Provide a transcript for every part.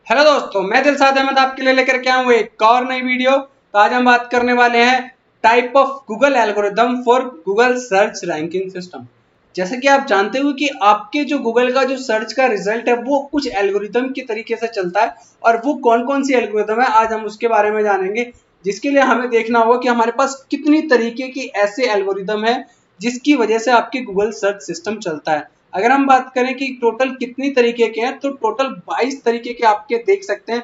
Hello दोस्तों, मैं दिलशाद अहमद आपके लिए लेकर के आया हूँ एक और नई वीडियो। तो आज हम बात करने वाले हैं type of Google algorithm for Google search ranking system. जैसे कि आप जानते हो कि आपके जो गूगल का जो सर्च का रिजल्ट है वो कुछ एल्गोरिदम के तरीके से चलता है, और वो कौन कौन सी एल्गोरिदम है आज हम उसके बारे में जानेंगे। जिसके लिए हमें देखना होगा कि हमारे पास कितनी तरीके की ऐसे एल्गोरिदम है जिसकी वजह से आपकी गूगल सर्च सिस्टम चलता है। अगर हम बात करें कि टोटल कितनी तरीके के हैं, तो टोटल 22 तरीके के आपके देख सकते हैं।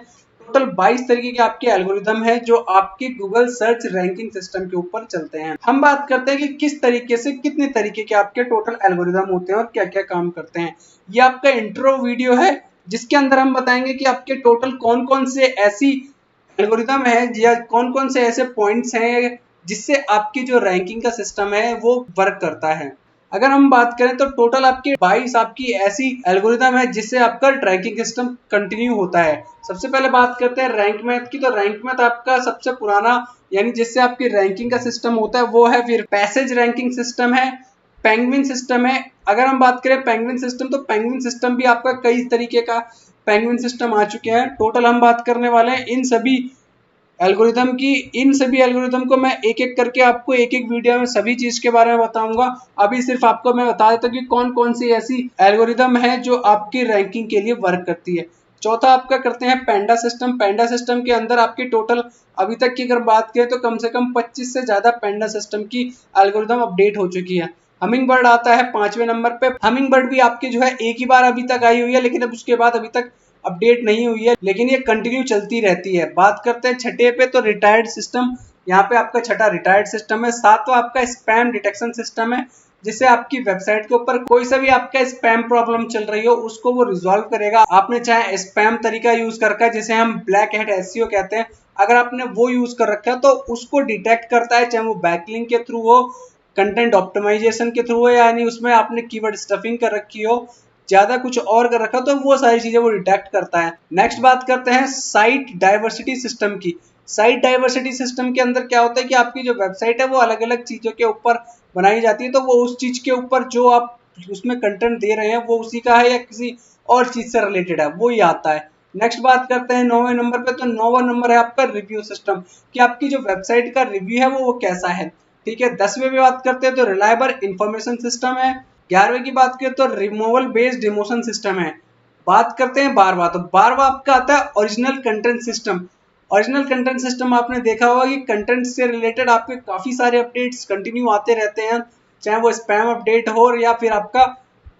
टोटल 22 तरीके के आपके एल्गोरिदम है जो आपके गूगल सर्च रैंकिंग सिस्टम के ऊपर चलते हैं। हम बात करते हैं कि किस तरीके से कितने तरीके के आपके टोटल एल्गोरिदम होते हैं और क्या क्या काम करते हैं। ये आपका इंट्रो वीडियो है जिसके अंदर हम बताएंगे कि आपके टोटल कौन कौन से ऐसी एल्गोरिदम है या कौन कौन से ऐसे पॉइंट्स हैं जिससे आपकी जो रैंकिंग का सिस्टम है वो वर्क करता है। अगर हम बात करें तो टोटल आपकी 22 आपकी ऐसी एल्गोरिदम है जिससे आपका रैंकिंग सिस्टम कंटिन्यू होता है। सबसे पहले बात करते हैं रैंक मैथ की। तो रैंक मैथ आपका सबसे पुराना यानी जिससे आपकी रैंकिंग का सिस्टम होता है वो है, फिर पैसेज रैंकिंग सिस्टम है, पेंगुइन सिस्टम है। अगर हम बात करें पेंगुइन सिस्टम, तो पेंगुइन सिस्टम भी आपका कई तरीके का पेंगुइन सिस्टम आ चुके हैं। टोटल हम बात करने वाले हैं इन सभी एल्गोरिदम की। इन सभी एल्गोरिदम को मैं एक एक करके आपको एक एक वीडियो में सभी चीज के बारे में बताऊंगा। अभी सिर्फ आपको मैं बता देता हूँ कि कौन कौन सी ऐसी एल्गोरिदम है जो आपकी रैंकिंग के लिए वर्क करती है। चौथा आपका करते हैं पेंडा सिस्टम। पेंडा सिस्टम के अंदर आपकी टोटल अभी तक की अगर बात करें तो कम से कम 25 से ज्यादा पेंडा सिस्टम की एल्गोरिदम अपडेट हो चुकी है। हमिंग बर्ड आता है 5वें नंबर पे। हमिंग बर्ड भी आपकी जो है एक ही बार अभी तक आई हुई है, लेकिन अब उसके बाद अभी तक अपडेट नहीं हुई है, लेकिन ये कंटिन्यू चलती रहती है। बात करते हैं छठे पे, तो रिटायर्ड सिस्टम। यहाँ पे आपका छठा रिटायर्ड सिस्टम है। सातवां आपका स्पैम डिटेक्शन सिस्टम है, जिससे आपकी वेबसाइट के ऊपर कोई सा भी आपका स्पैम प्रॉब्लम चल रही हो उसको वो रिजॉल्व करेगा। आपने चाहे स्पैम तरीका यूज कर रखा है जिसे हम ब्लैक हैट एसईओ कहते हैं, अगर आपने वो यूज कर रखा है तो उसको डिटेक्ट करता है, चाहे वो बैकलिंक के थ्रू हो, कंटेंट ऑप्टिमाइजेशन के थ्रू हो, यानी उसमें आपने कीवर्ड स्टफिंग कर रखी हो, ज्यादा कुछ और कर रखा, तो वो सारी चीजें वो डिटेक्ट करता है। नेक्स्ट बात करते हैं साइट डाइवर्सिटी सिस्टम की। साइट डाइवर्सिटी सिस्टम के अंदर क्या होता है कि आपकी जो वेबसाइट है वो अलग अलग चीजों के ऊपर बनाई जाती है, तो वो उस चीज के ऊपर जो आप उसमें कंटेंट दे रहे हैं वो उसी का है या किसी और चीज से रिलेटेड है, वो ही आता है। नेक्स्ट बात करते हैं 9वें नंबर पे। तो 9वां नंबर है आपका रिव्यू सिस्टम, कि आपकी जो वेबसाइट का रिव्यू है वो कैसा है। ठीक है। 10वें में बात करते हैं तो रिलायबल इंफॉर्मेशन सिस्टम है। 11वें की बात करें तो रिमूवल बेस्ड डिमोशन सिस्टम है। बात करते हैं 12वां। तो 12वां आपका आता है original content system. Original content system आपने देखा होगा कि कंटेंट से रिलेटेड आपके काफी सारे अपडेट्स कंटिन्यू आते रहते हैं, चाहे वो स्पैम अपडेट हो या फिर आपका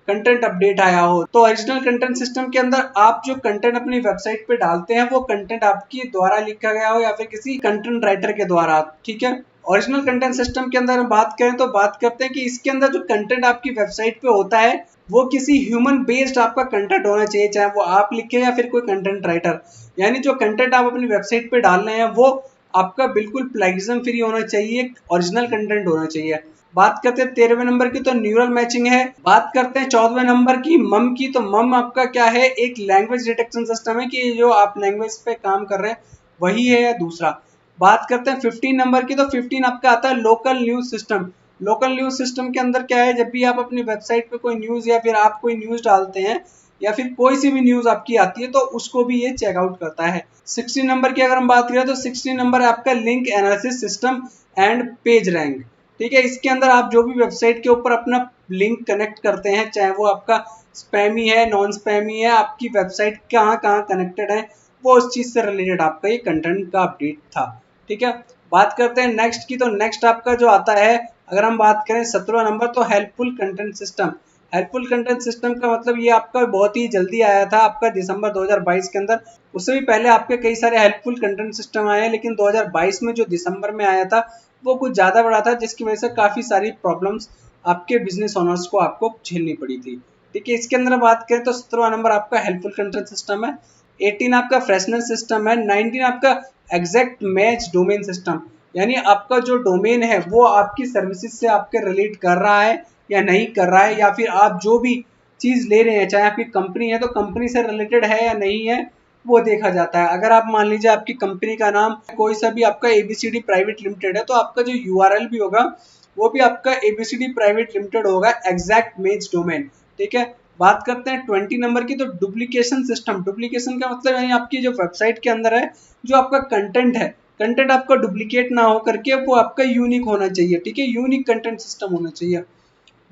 कंटेंट अपडेट आया हो। तो ओरिजिनल कंटेंट सिस्टम के अंदर आप जो कंटेंट अपनी वेबसाइट पे डालते हैं वो कंटेंट आपके द्वारा लिखा गया हो या फिर किसी कंटेंट राइटर के द्वारा। ठीक है। ओरिजिनल कंटेंट सिस्टम के अंदर हम बात करें तो बात करते हैं कि इसके अंदर जो कंटेंट आपकी वेबसाइट पे होता है वो किसी ह्यूमन बेस्ड आपका कंटेंट होना चाहिए, चाहे वो आप लिखे या फिर कोई कंटेंट राइटर। यानी जो कंटेंट आप अपनी वेबसाइट पे डाल रहे हैं वो आपका बिल्कुल प्लेगिज्म फ्री होना चाहिए, ओरिजिनल कंटेंट होना चाहिए। बात करते हैं 13वें नंबर की, तो न्यूरल मैचिंग है। बात करते हैं 14वें नंबर की मम की। तो मम आपका क्या है, एक लैंग्वेज डिटेक्शन सिस्टम है कि जो आप लैंग्वेज पे काम कर रहे हैं वही है या दूसरा। बात करते हैं 15 नंबर की। तो 15 आपका आता है local news system. Local news system के अंदर क्या है, जब भी आप अपनी वेबसाइट पे कोई न्यूज या फिर आप कोई न्यूज डालते हैं या फिर कोई सी भी न्यूज आपकी आती है तो उसको भी ये चेकआउट करता है। 16 नंबर की अगर हम बात करें तो 16 नंबर है आपका link analysis system and page rank. ठीक है। इसके अंदर आप जो भी वेबसाइट के ऊपर अपना लिंक कनेक्ट करते हैं, चाहे वो आपका स्पैमी है, नॉन स्पैमी है, आपकी वेबसाइट कहाँ कहाँ कनेक्टेड है, वो उस चीज से रिलेटेड आपका ये कंटेंट का अपडेट था। ठीक है। बात करते हैं नेक्स्ट की। तो नेक्स्ट आपका जो आता है, अगर हम बात करें 17वां नंबर, तो helpful content system. Helpful content system का मतलब ये आपका बहुत ही जल्दी आया था आपका दिसंबर 2022 के अंदर। उससे भी पहले आपके कई सारे हेल्पफुल कंटेंट सिस्टम आए हैं, लेकिन 2022 में जो दिसंबर में आया था वो कुछ ज्यादा बड़ा था, जिसकी वजह से काफी सारी प्रॉब्लम्स आपके बिजनेस ओनर्स को आपको झेलनी पड़ी थी। ठीक है। इसके अंदर बात करें तो 17वां नंबर आपका हेल्पफुल कंटेंट सिस्टम है। 18 आपका फ्रेशनेस सिस्टम है। 19 आपका एग्जैक्ट मैच डोमेन सिस्टम, यानी आपका जो डोमेन है वो आपकी सर्विसेज से आपके रिलेट कर रहा है या नहीं कर रहा है, या फिर आप जो भी चीज ले रहे हैं, चाहे आपकी कंपनी है तो कंपनी से रिलेटेड है या नहीं है, वो देखा जाता है। अगर आप मान लीजिए आपकी कंपनी का नाम कोई सा भी आपका एबीसीडी प्राइवेट लिमिटेड है, तो आपका जो यूआरएल भी होगा वो भी आपका एबीसीडी प्राइवेट लिमिटेड होगा, एग्जैक्ट मैच डोमेन। ठीक है। बात करते हैं 20 नंबर की, तो डुप्लीकेशन सिस्टम। डुप्लीकेशन का मतलब यानी आपकी जो वेबसाइट के अंदर है जो आपका कंटेंट है, कंटेंट आपका डुप्लीकेट ना हो करके वो आपका यूनिक होना चाहिए, ठीक है, यूनिक कंटेंट सिस्टम होना चाहिए।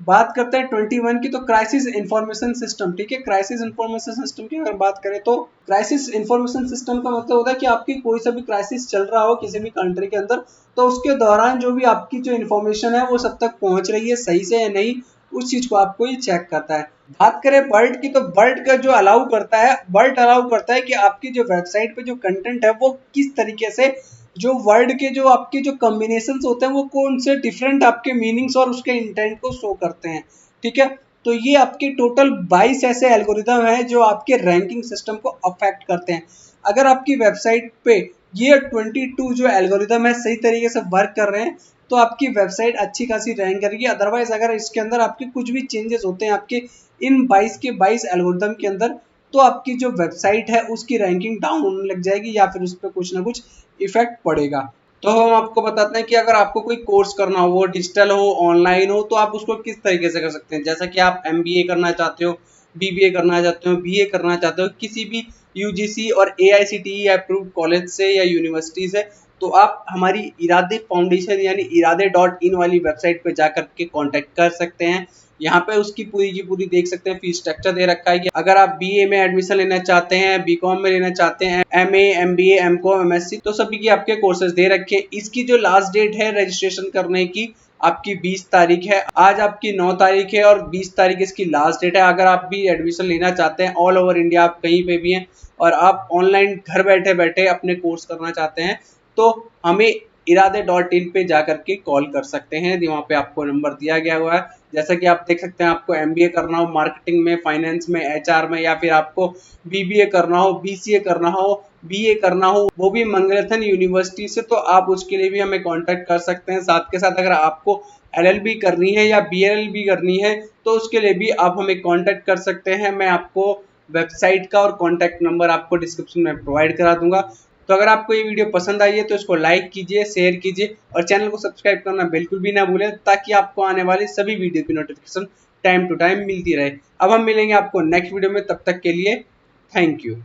बात करते हैं 21 की, तो क्राइसिस इंफॉर्मेशन सिस्टम, ठीक है। क्राइसिस इंफॉर्मेशन सिस्टम की अगर बात करें तो क्राइसिस इंफॉर्मेशन सिस्टम का मतलब होता है कि आपकी कोई सा भी क्राइसिस चल रहा हो किसी भी कंट्री के अंदर, तो उसके दौरान जो भी आपकी जो इन्फॉर्मेशन है वो सब तक पहुंच रही है सही से या नहीं, उस चीज को आपको ये चेक करता है। बात करें बर्ड की, तो बर्ड का जो अलाउ करता है, बर्ड अलाउ करता है कि आपकी जो वेबसाइट पे जो कंटेंट है वो किस तरीके से, जो वर्ड के जो आपके जो कॉम्बिनेशन होते हैं वो कौन से डिफरेंट आपके मीनिंग्स और उसके इंटेंट को शो करते हैं, ठीक है। तो ये आपके टोटल 22 ऐसे एल्गोरिदम हैं जो आपके रैंकिंग सिस्टम को अफेक्ट करते हैं। अगर आपकी वेबसाइट पे ये 22 जो एल्गोरिदम है सही तरीके से वर्क कर रहे हैं तो आपकी वेबसाइट अच्छी खासी रैंक करेगी। अदरवाइज अगर इसके अंदर आपके कुछ भी चेंजेस होते हैं आपके इन 22 के 22 एल्गोरिदम के अंदर, तो आपकी जो वेबसाइट है उसकी रैंकिंग डाउन होने लग जाएगी या फिर उस पर कुछ ना कुछ इफेक्ट पड़ेगा। तो हम आपको बताते हैं कि अगर आपको कोई कोर्स करना हो, वो डिजिटल हो, ऑनलाइन हो, तो आप उसको किस तरीके से कर सकते हैं। जैसा कि आप MBA करना चाहते हो, BBA करना चाहते हो, BA करना चाहते हो किसी भी UGC और AICTE अप्रूव्ड कॉलेज से या यूनिवर्सिटी से, तो आप हमारी इरादे फाउंडेशन यानी irade.in वाली वेबसाइट पे जाकर के कांटेक्ट कर सकते हैं। यहाँ पे उसकी पूरी की पूरी देख सकते हैं, फीस स्ट्रक्चर दे रखा है कि अगर आप BA में एडमिशन लेना चाहते हैं, BCom में लेना चाहते हैं, MA, MBA, MCom, MSc, तो सभी की आपके कोर्सेज दे रखे हैं। इसकी जो लास्ट डेट है रजिस्ट्रेशन करने की आपकी 20 तारीख है। आज आपकी 9 तारीख है और 20 तारीख इसकी लास्ट डेट है। अगर आप भी एडमिशन लेना चाहते हैं, ऑल ओवर इंडिया आप कहीं पे भी हैं और आप ऑनलाइन घर बैठे बैठे अपने कोर्स करना चाहते हैं, तो हमें irade.in पे जाकर के कॉल कर सकते हैं। वहाँ पे आपको नंबर दिया गया हुआ है। जैसा कि आप देख सकते हैं, आपको MBA करना हो मार्केटिंग में, फाइनेंस में, HR में, या फिर आपको BBA करना हो, BCA करना हो, BA करना हो, वो भी मंगलथन यूनिवर्सिटी से, तो आप उसके लिए भी हमें कांटेक्ट कर सकते हैं। साथ के साथ अगर आपको LLB करनी है या BLLB करनी है तो उसके लिए भी आप हमें कांटेक्ट कर सकते हैं। मैं आपको वेबसाइट का और कॉन्टैक्ट नंबर आपको डिस्क्रिप्शन में प्रोवाइड करा दूंगा। तो अगर आपको ये वीडियो पसंद आई है तो इसको लाइक कीजिए, शेयर कीजिए और चैनल को सब्सक्राइब करना बिल्कुल भी ना भूलें, ताकि आपको आने वाली सभी वीडियो की नोटिफिकेशन टाइम टू टाइम मिलती रहे। अब हम मिलेंगे आपको नेक्स्ट वीडियो में, तब तक के लिए थैंक यू।